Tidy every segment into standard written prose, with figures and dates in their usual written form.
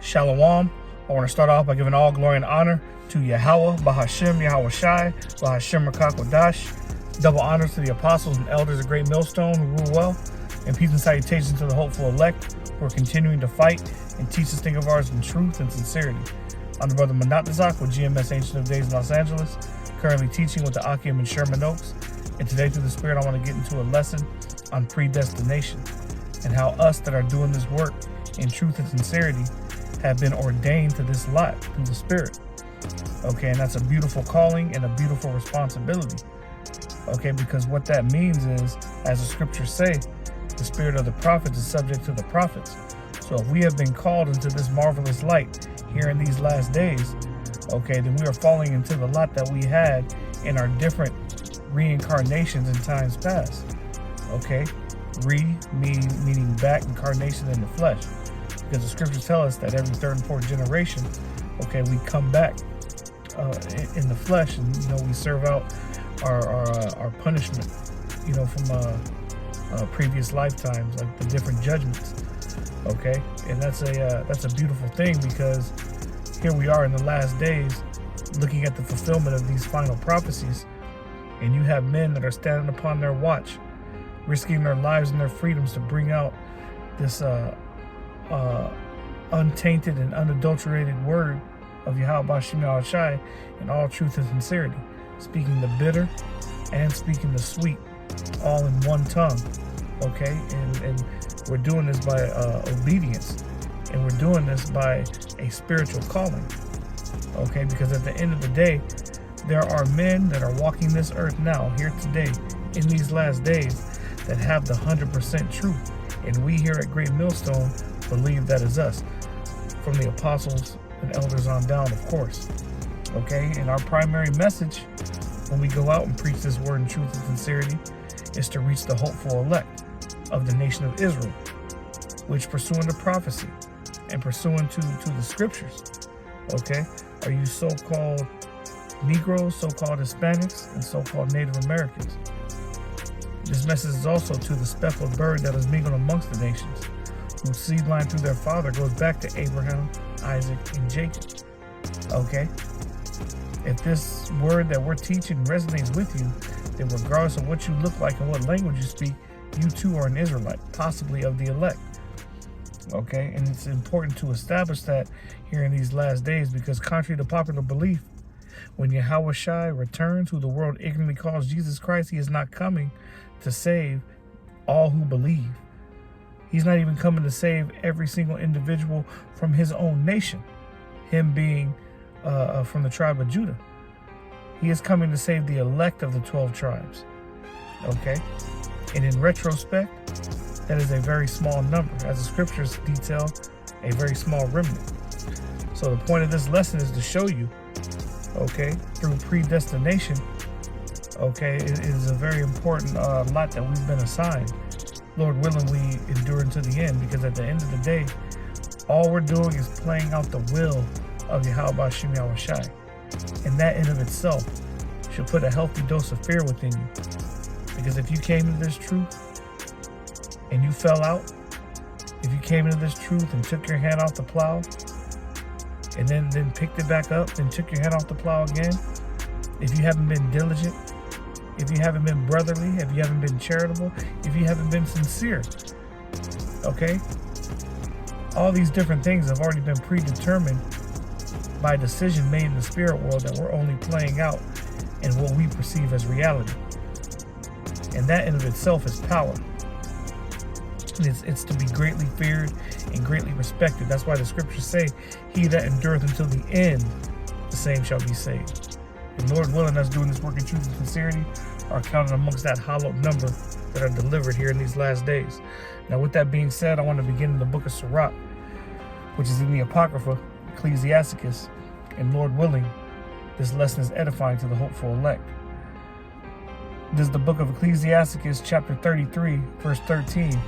Shalom. I want to start off by giving all glory and honor to Yahweh, Bahashem, Yahweh Shai, Bahashem Rakakwadash. Double honors to the apostles and elders of Great Millstone who rule well. And peace and salutations to the hopeful elect who are continuing to fight and teach this thing of ours in truth and sincerity. I'm the brother Manatazak with GMS Ancient of Days in Los Angeles, currently teaching with the Akim in Sherman Oaks. And today, through the Spirit, I want to get into a lesson on predestination and how us that are doing this work in truth and sincerity have been ordained to this lot through the Spirit. Okay, and that's a beautiful calling and a beautiful responsibility. Okay, because what that means is, as the scriptures say, the spirit of the prophets is subject to the prophets. So if we have been called into this marvelous light here in these last days, okay, then we are falling into the lot that we had in our different reincarnations in times past. Okay, meaning back, incarnation in the flesh. Because the scriptures tell us that every third and fourth generation, okay, we come back in the flesh, and we serve out our punishment, from previous lifetimes, like the different judgments. Okay, and that's a beautiful thing, because here we are in the last days, looking at the fulfillment of these final prophecies, and you have men that are standing upon their watch, risking their lives and their freedoms to bring out this untainted and unadulterated word of Yahweh Bashem Yahweh Shai in all truth and sincerity, speaking the bitter and speaking the sweet, all in one tongue. Okay, and we're doing this by obedience, and we're doing this by a spiritual calling. Okay, because at the end of the day, there are men that are walking this earth now, here today, in these last days, that have the 100% truth, and we here at Great Millstone believe that is us, from the apostles and elders on down, of course. Okay, and our primary message when we go out and preach this word in truth and sincerity is to reach the hopeful elect of the nation of Israel, which, pursuant to prophecy and pursuant to the scriptures, okay, are you so-called Negroes, so-called Hispanics, and so-called Native Americans. This message is also to the speckled bird that is mingled amongst the nations, whose seed line through their father goes back to Abraham, Isaac, and Jacob. Okay? If this word that we're teaching resonates with you, then regardless of what you look like and what language you speak, you too are an Israelite, possibly of the elect. Okay? And it's important to establish that here in these last days, because contrary to popular belief, when Yahweh Shai returns, who the world ignorantly calls Jesus Christ, he is not coming to save all who believe. He's not even coming to save every single individual from his own nation, him being from the tribe of Judah. He is coming to save the elect of the 12 tribes. Okay? And in retrospect, that is a very small number, as the scriptures detail, a very small remnant. So the point of this lesson is to show you, okay, through predestination, okay, it is a very important lot that we've been assigned. Lord willing, we endure unto the end, because at the end of the day, all we're doing is playing out the will of Yahweh Bashem Yahweh Shai. And that in of itself should put a healthy dose of fear within you. Because if you came into this truth and you fell out, if you came into this truth and took your hand off the plow, and then picked it back up, then took your hand off the plow again, if you haven't been diligent, if you haven't been brotherly, if you haven't been charitable, if you haven't been sincere, okay? All these different things have already been predetermined by a decision made in the spirit world that we're only playing out in what we perceive as reality. And that in of itself is power. It's to be greatly feared and greatly respected. That's why the scriptures say, he that endureth until the end, the same shall be saved. And Lord willing, us doing this work in truth and sincerity are counted amongst that hallowed number that are delivered here in these last days. Now, with that being said, I want to begin in the book of Sirach, which is in the Apocrypha, Ecclesiasticus, and Lord willing, this lesson is edifying to the hopeful elect. This is the book of Ecclesiasticus, chapter 33, verse 13,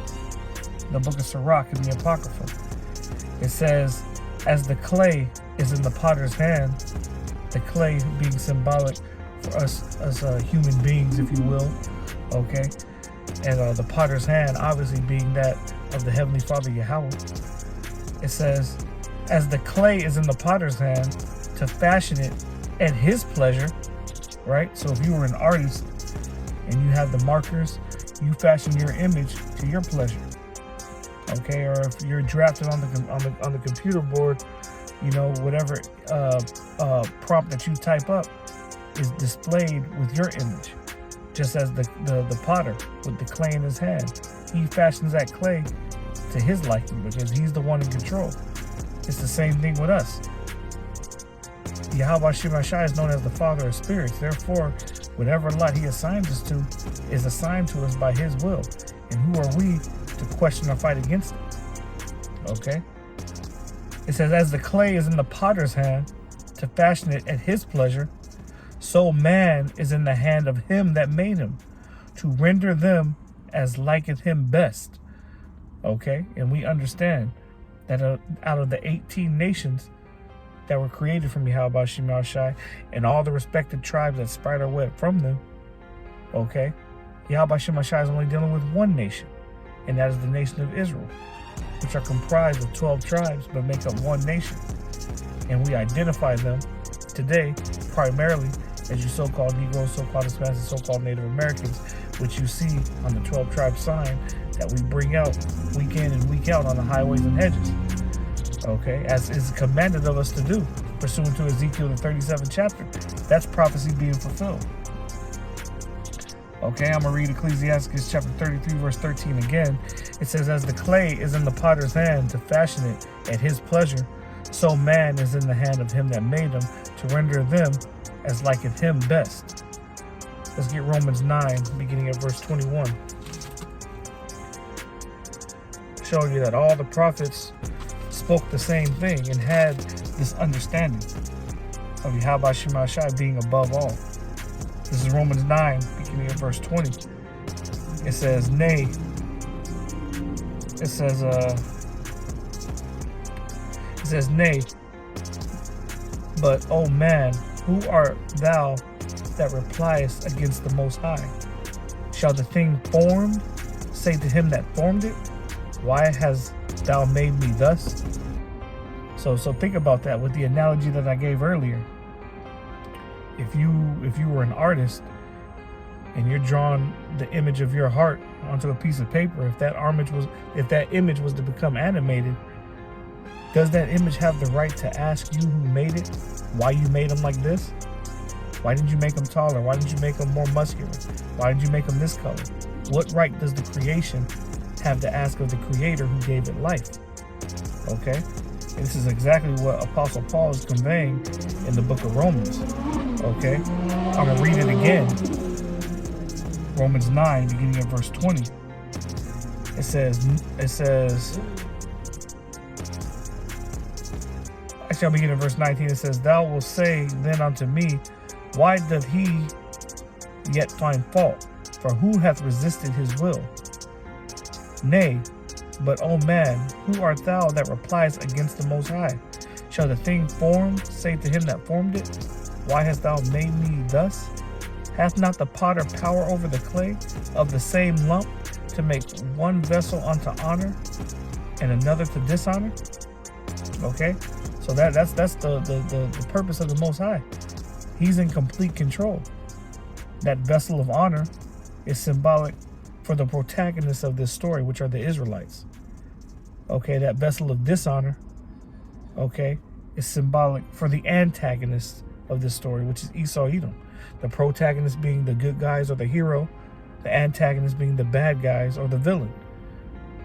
the book of Sirach in the Apocrypha. It says, as the clay is in the potter's hand, the clay being symbolic for us as human beings, if you will, okay? And the potter's hand obviously being that of the Heavenly Father Yahweh. It says, as the clay is in the potter's hand to fashion it at his pleasure, right? So if you were an artist and you have the markers, you fashion your image to your pleasure, okay? Or if you're drafted on the computer board, you know, whatever prompt that you type up is displayed with your image, just as the potter with the clay in his hand, he fashions that clay to his liking because he's the one in control. It's the same thing with us. Yahweh Shemashai is known as the Father of Spirits. Therefore, whatever lot he assigns us to is assigned to us by his will. And who are we to question or fight against it? Okay? It says, as the clay is in the potter's hand to fashion it at his pleasure, so man is in the hand of him that made him, to render them as liketh him best. Okay? And we understand that out of the 18 nations that were created from Yahweh Shema Shai and all the respected tribes that spider web from them, okay, Yahweh Shema Shai is only dealing with one nation, and that is the nation of Israel, which are comprised of 12 tribes but make up one nation. And we identify them today primarily as you so-called Negroes, so-called Hispanics, and so-called Native Americans, which you see on the 12 tribe sign that we bring out week in and week out on the highways and hedges. Okay, as is commanded of us to do, pursuant to Ezekiel the 37th chapter. That's prophecy being fulfilled. Okay, I'm going to read Ecclesiastes chapter 33, verse 13 again. It says, as the clay is in the potter's hand to fashion it at his pleasure, so man is in the hand of him that made him, to render them as liketh him best. Let's get Romans 9, beginning at verse 21. Showing you that all the prophets spoke the same thing and had this understanding of Yahweh Shema Shai being above all. This is Romans 9, beginning at verse 20. It says, nay, but, O man, who art thou that repliest against the Most High? Shall the thing formed say to him that formed it, why hast thou made me thus? So think about that with the analogy that I gave earlier. If you were an artist and you're drawing the image of your heart onto a piece of paper, if that image was to become animated, does that image have the right to ask you who made it why you made him like this? Why didn't you make him taller? Why didn't you make him more muscular? Why did you make him this color? What right does the creation have to ask of the creator who gave it life? Okay? And this is exactly what Apostle Paul is conveying in the book of Romans. Okay? I'm going to read it again. Romans 9, beginning at verse 20. It says, actually I'll begin at verse 19. It says, thou wilt say then unto me, why doth he yet find fault? For who hath resisted his will? Nay, but O man, who art thou that replies against the Most High? Shall the thing formed say to him that formed it, why hast thou made me thus? Hath not the potter power over the clay of the same lump to make one vessel unto honor and another to dishonor? Okay, so that's the purpose of the Most High. He's in complete control. That vessel of honor is symbolic for the protagonists of this story, which are the Israelites. Okay, that vessel of dishonor, okay, is symbolic for the antagonists of this story, which is Esau Edom. The protagonist being the good guys or the hero, the antagonist being the bad guys or the villain.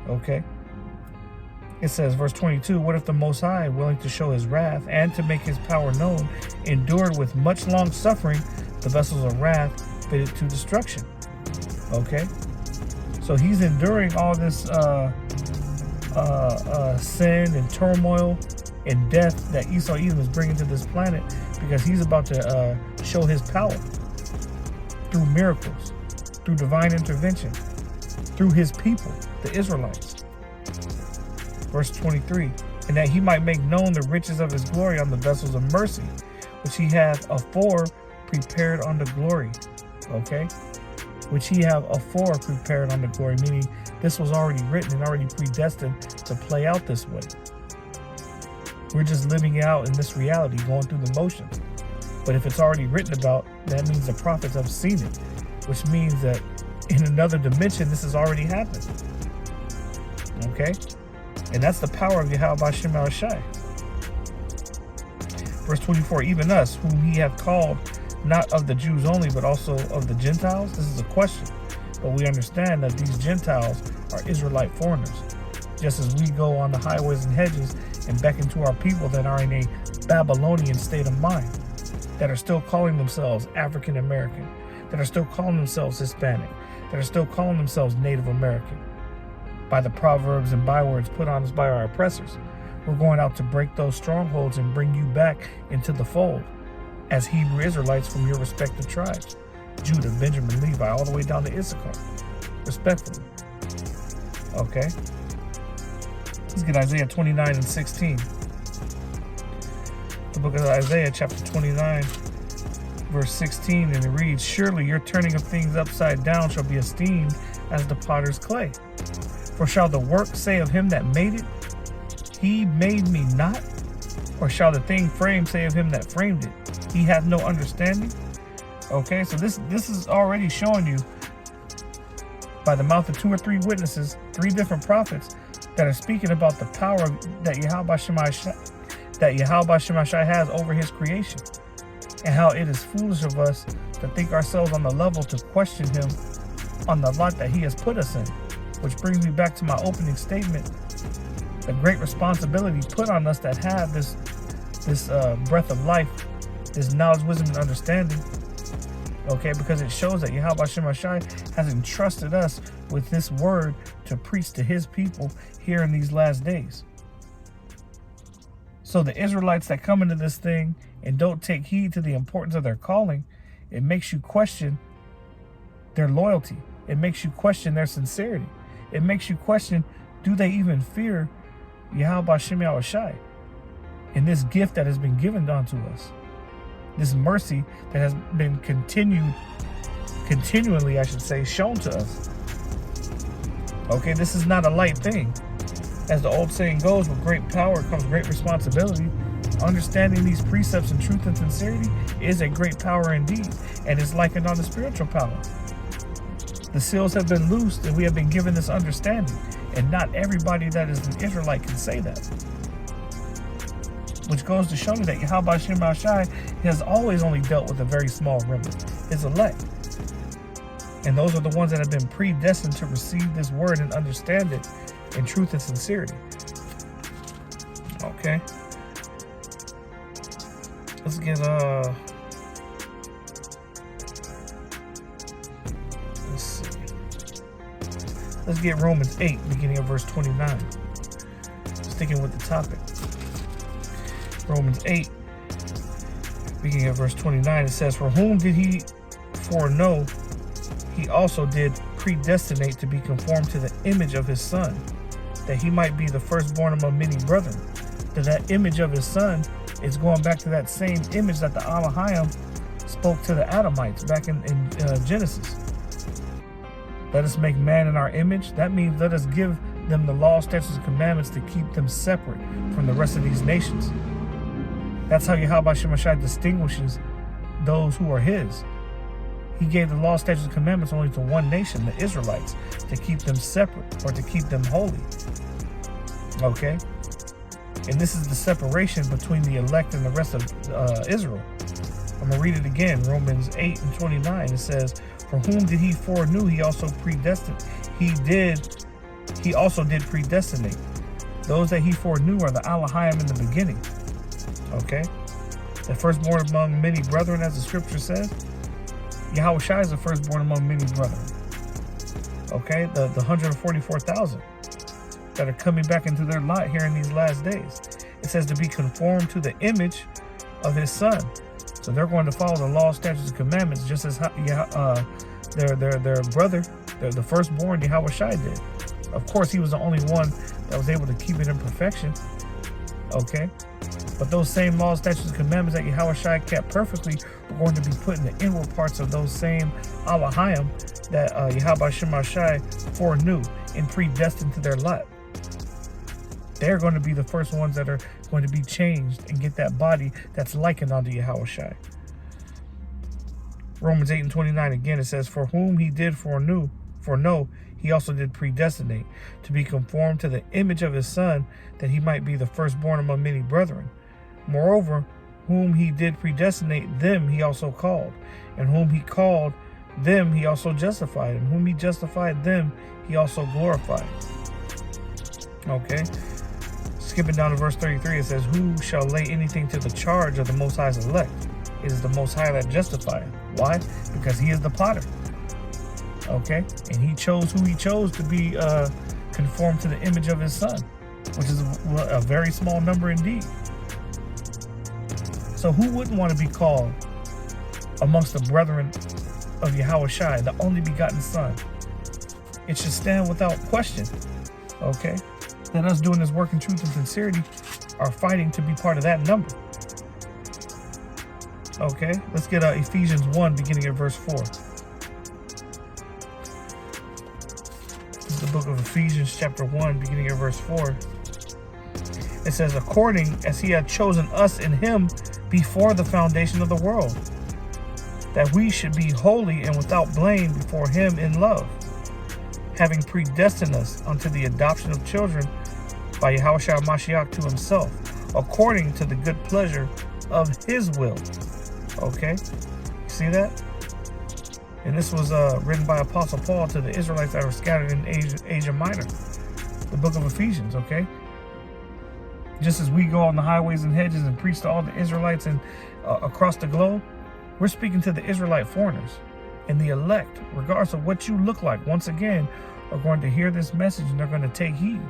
Okay. It says, verse 22, what if the Most High, willing to show his wrath and to make his power known, endured with much long suffering the vessels of wrath fitted to destruction? Okay. So he's enduring all this sin and turmoil and death that Esau Edom is bringing to this planet because he's about to show his power through miracles, through divine intervention, through his people, the Israelites. Verse 23, and that he might make known the riches of his glory on the vessels of mercy, which he hath afore prepared unto glory. Okay? Which he have afore prepared unto glory, meaning this was already written and already predestined to play out this way. We're just living out in this reality, going through the motions. But if it's already written about, that means the prophets have seen it, which means that in another dimension, this has already happened. Okay? And that's the power of Yahweh B'Shem Yahushai. Verse 24, even us, whom he hath called, not of the Jews only, but also of the Gentiles. This is a question. But we understand that these Gentiles are Israelite foreigners. Just as we go on the highways and hedges and beckon to our people that are in a Babylonian state of mind, that are still calling themselves African American, that are still calling themselves Hispanic, that are still calling themselves Native American, by the proverbs and bywords put on us by our oppressors. We're going out to break those strongholds and bring you back into the fold as Hebrew Israelites from your respective tribes. Judah, Benjamin, Levi, all the way down to Issachar, respectfully. Okay? Let's get Isaiah 29 and 16. The book of Isaiah, chapter 29, verse 16, and it reads, surely your turning of things upside down shall be esteemed as the potter's clay. For shall the work say of him that made it, he made me not? Or shall the thing framed say of him that framed it, he hath no understanding? Okay, so this is already showing you by the mouth of 2 or 3 witnesses, 3 different prophets that are speaking about the power that Yahweh B'Shem has over his creation, and how it is foolish of us to think ourselves on the level to question him on the lot that he has put us in. Which brings me back to my opening statement, the great responsibility put on us that have this breath of life, this knowledge, wisdom, and understanding. Okay, because it shows that Yahweh B'Shem Yahushai has entrusted us with this word to preach to his people here in these last days. So the Israelites that come into this thing and don't take heed to the importance of their calling, it makes you question their loyalty. It makes you question their sincerity. It makes you question, do they even fear Yahweh B'Shem Yahushai in this gift that has been given unto us? This mercy that has been continually, I should say, shown to us. Okay, this is not a light thing. As the old saying goes, with great power comes great responsibility. Understanding these precepts in truth and sincerity is a great power indeed, and is likened on the spiritual power. The seals have been loosed, and we have been given this understanding, and not everybody that is an Israelite can say that. Which goes to show me that Yahweh B'Shem Yahushai has always only dealt with a very small remnant, his elect. And those are the ones that have been predestined to receive this word and understand it in truth and sincerity. Okay. Let's get let's get Romans 8, beginning of verse 29. Sticking with the topic. Romans 8, beginning of verse 29, it says, for whom did he foreknow, he also did predestinate to be conformed to the image of his son, that he might be the firstborn among many brethren. That image of his son is going back to that same image that the Elohim spoke to the Adamites back in Genesis. Let us make man in our image. That means let us give them the law, statutes, and commandments to keep them separate from the rest of these nations. That's how Yahweh B'Shem Yahushai distinguishes those who are his. He gave the law, statutes, and commandments only to one nation, the Israelites, to keep them separate or to keep them holy. Okay? And this is the separation between the elect and the rest of Israel. I'm going to read it again. Romans 8 and 29. It says, for whom did he foreknew, he also predestined. He also did predestinate. Those that he foreknew are the Elohim in the beginning. Okay? The firstborn among many brethren, as the scripture says. Yahweh Shai is the firstborn among many brethren. Okay? The 144,000 that are coming back into their lot here in these last days. It says to be conformed to the image of his son. So they're going to follow the law, statutes, and commandments just as their brother, the firstborn, Yahweh Shai did. Of course, he was the only one that was able to keep it in perfection. Okay? But those same laws, statutes, and commandments that Yahweh Shai kept perfectly were going to be put in the inward parts of those same Elohim that Yahweh B'Shem Yahushai foreknew and predestined to their lot. They're going to be the first ones that are going to be changed and get that body that's likened unto Yahushua. Romans 8:29 again, it says, for whom he did foreknow, he also did predestinate, to be conformed to the image of his Son, that he might be the firstborn among many brethren. Moreover, whom he did predestinate, them he also called. And whom he called, them he also justified. And whom he justified, them he also glorified. Okay. Skipping down to verse 33, it says, who shall lay anything to the charge of the Most High's elect? It is the Most High that justifieth. Why? Because he is the potter. Okay. And he chose who he chose to be conformed to the image of his Son, which is a very small number indeed. So who wouldn't want to be called amongst the brethren of Yahushua, the only begotten Son? It should stand without question. Okay. That us doing this work in truth and sincerity are fighting to be part of that number. Okay, let's get Ephesians 1, beginning at verse 4. This is the book of Ephesians, chapter 1, beginning at verse 4. It says, according as he had chosen us in him before the foundation of the world, that we should be holy and without blame before him in love, having predestined us unto the adoption of children by Yahushua Mashiach to himself, according to the good pleasure of his will. Okay, see that? And this was written by Apostle Paul to the Israelites that were scattered in Asia Minor, the book of Ephesians. Okay, just as we go on the highways and hedges and preach to all the Israelites and across the globe, we're speaking to the Israelite foreigners and the elect, regardless of what you look like. Once again, are going to hear this message and they're going to take heed.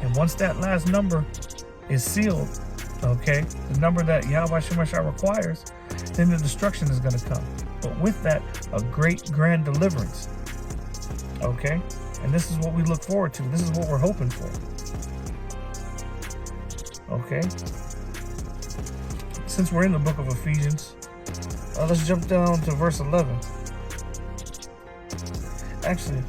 And once that last number is sealed, okay, the number that Yahweh Shemashah requires, then the destruction is going to come. But with that, a great grand deliverance. Okay, and this is what we look forward to. This is what we're hoping for. Okay, since we're in the book of Ephesians, let's jump down to verse 11. Actually,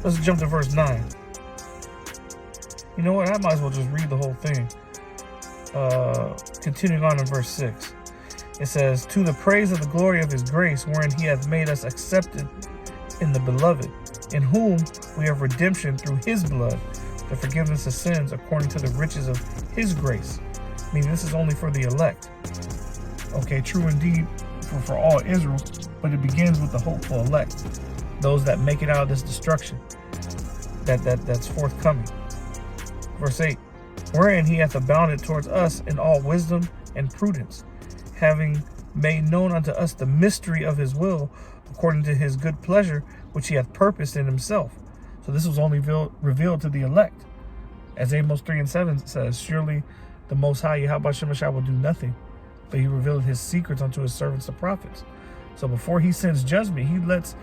let's jump to verse 9. You know what? I might as well just read the whole thing. Continuing on in verse 6. It says, to the praise of the glory of his grace, wherein he hath made us accepted in the beloved, in whom we have redemption through his blood, the forgiveness of sins according to the riches of his grace. Meaning this is only for the elect. Okay, true indeed for all Israel, but it begins with the hopeful elect, those that make it out of this destruction that's forthcoming. Verse 8, wherein he hath abounded towards us in all wisdom and prudence, having made known unto us the mystery of his will, according to his good pleasure, which he hath purposed in himself. So this was only revealed to the elect. As Amos 3:7 says, surely the Most High Yahweh Shemashah will do nothing, but he revealed his secrets unto his servants the prophets. So before he sends judgment, he lets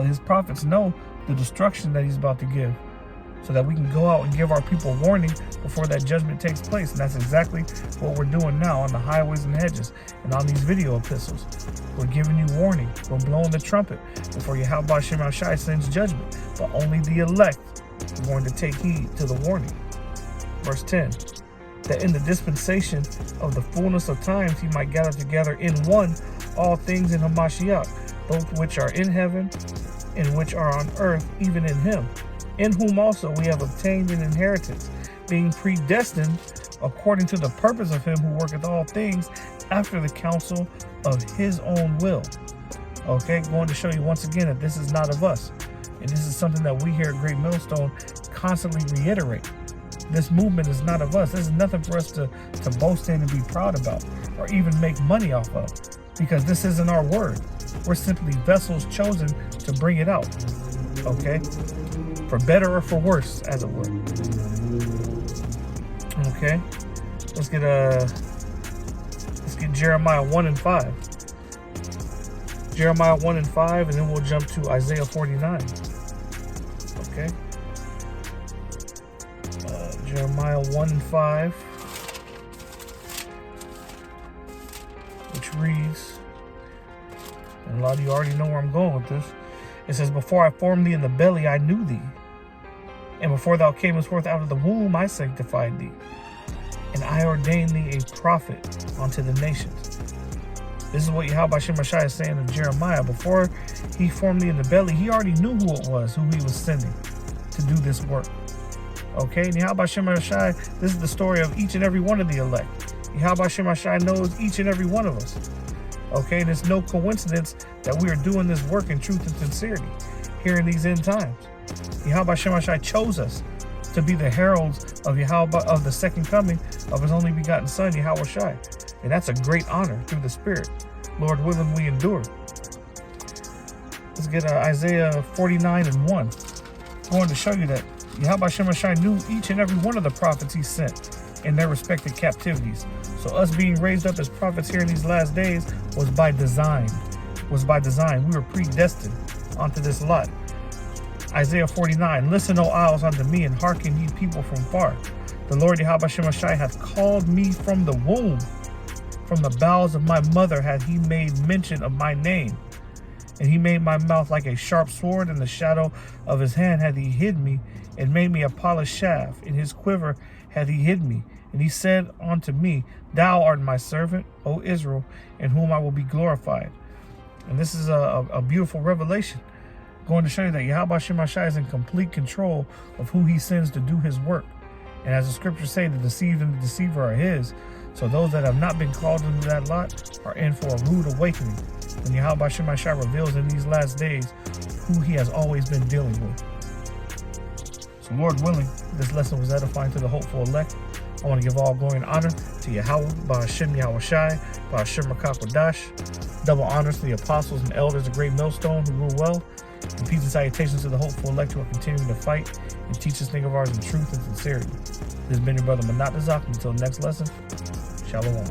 his prophets know the destruction that he's about to give, so that we can go out and give our people warning before that judgment takes place. And that's exactly what we're doing now on the highways and hedges and on these video epistles. We're giving you warning. We're blowing the trumpet before Yahweh Shemashah sends judgment. But only the elect are going to take heed to the warning. Verse 10, that in the dispensation of the fullness of times he might gather together in one all things in Hamashiach, both which are in heaven and which are on earth, even in him, in whom also we have obtained an inheritance, being predestined according to the purpose of him who worketh all things after the counsel of his own will. Okay, going to show you once again that this is not of us. And this is something that we here at Great Millstone constantly reiterate. This movement is not of us. This is nothing for us to boast in and be proud about, or even make money off of, because this isn't our word. We're simply vessels chosen to bring it out. Okay? For better or for worse, as it were. Okay? Let's get Jeremiah 1 and 5. Jeremiah 1 and 5, and then we'll jump to Isaiah 49. Okay? Jeremiah 1 and 5, which reads, and a lot of you already know where I'm going with this. It says, before I formed thee in the belly, I knew thee. And before thou camest forth out of the womb, I sanctified thee. And I ordained thee a prophet unto the nations. This is what Yahweh Shem Ashai is saying to Jeremiah. Before he formed thee in the belly, he already knew who it was, who he was sending to do this work. Okay, and Yahweh Shem Ashai, this is the story of each and every one of the elect. Yahweh Shem Ashai knows each and every one of us. Okay, and it's no coincidence that we are doing this work in truth and sincerity here in these end times. Yahweh Shem Ashai chose us to be the heralds of Yahweh, of the second coming of his only begotten son, Yahweh Shai. And that's a great honor through the Spirit. Lord willing, we endure. Let's get Isaiah 49:1. Going to show you that Yahweh Shem Ashai knew each and every one of the prophets he sent in their respective captivities. So us being raised up as prophets here in these last days was by design. We were predestined onto this lot. Isaiah 49, listen, O isles, unto me, and hearken, ye people from far. The Lord Yahweh Shem Ashai hath called me from the womb. From the bowels of my mother hath he made mention of my name. And he made my mouth like a sharp sword, in the shadow of his hand hath he hid me, and made me a polished shaft. In his quiver hath he hid me. And he said unto me, thou art my servant, O Israel, in whom I will be glorified. And this is a beautiful revelation, going to show you that Yahweh Shem Ashai is in complete control of who he sends to do his work. And as the scriptures say, the deceived and the deceiver are his. So those that have not been called into that lot are in for a rude awakening when Yahweh Shem Ashai reveals in these last days who he has always been dealing with. So Lord willing, this lesson was edifying to the hopeful elect. I want to give all glory and honor to Yahweh, Ba'ashem Yahweh Shai, Ba'ashem Rakakwadash. Double honors to the apostles and elders of Great Millstone who rule well. And peace and salutations to the hopeful elect who are continuing to fight and teach this thing of ours in truth and sincerity. This has been your brother Manat Azak. Until the next lesson, Shalom.